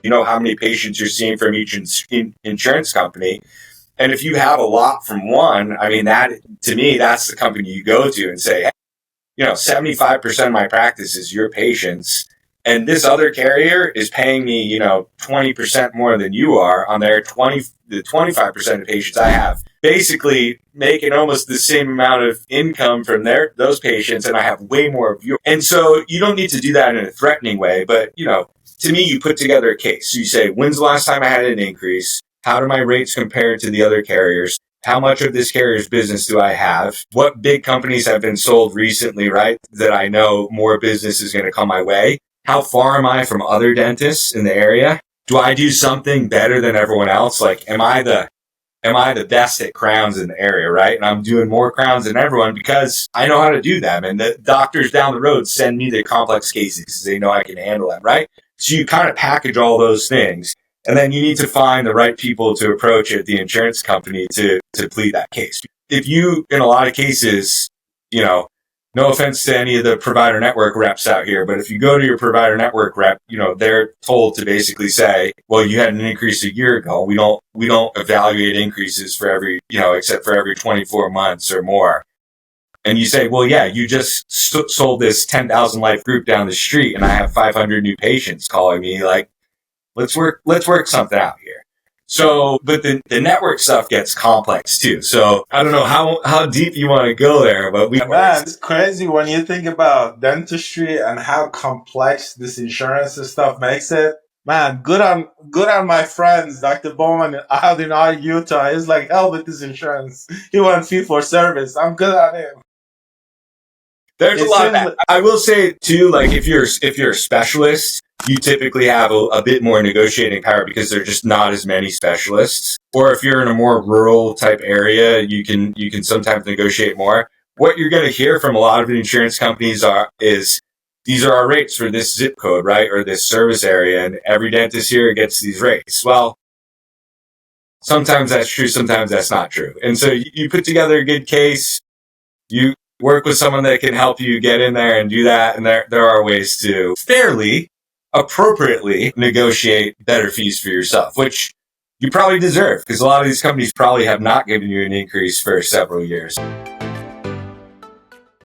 You know how many patients you're seeing from each insurance company. And if you have a lot from one, I mean, that to me, that's the company you go to and say, hey, 75% of my practice is your patients. And this other carrier is paying me, 20% more than you are on the 25% of patients I have. Basically making almost the same amount of income from those patients, and I have way more of yours. And so you don't need to do that in a threatening way, but, to me, you put together a case. So you say, when's the last time I had an increase? How do my rates compare to the other carriers? How much of this carrier's business do I have? What big companies have been sold recently, right? That I know more business is going to come my way. How far am I from other dentists in the area? Do I do something better than everyone else? Like, am I the best at crowns in the area, right? And I'm doing more crowns than everyone because I know how to do them. And the doctors down the road send me the complex cases because they know I can handle them, right? So you kind of package all those things. And then you need to find the right people to approach at the insurance company to plead that case. If you, in a lot of cases, no offense to any of the provider network reps out here, but if you go to your provider network rep, they're told to basically say, well, you had an increase a year ago. We don't evaluate increases for every, except for every 24 months or more. And you say, well, yeah, you just sold this 10,000 life group down the street and I have 500 new patients calling me like, let's work something out here. So, but the network stuff gets complex too. So I don't know how deep you want to go there, but man, it's crazy when you think about dentistry and how complex this insurance stuff makes it. Man, good on my friends, Dr. Bowman out in Utah. He's like, hell with this insurance. He wants fee for service. I'm good on him. There's a lot of that. I will say too, like if you're a specialist, you typically have a bit more negotiating power because there are just not as many specialists. Or if you're in a more rural type area, you can sometimes negotiate more. What you're going to hear from a lot of the insurance companies is these are our rates for this zip code, right? Or this service area, and every dentist here gets these rates. Well, sometimes that's true, sometimes that's not true. And so you put together a good case, you work with someone that can help you get in there and do that. And there are ways to fairly, appropriately negotiate better fees for yourself, which you probably deserve because a lot of these companies probably have not given you an increase for several years.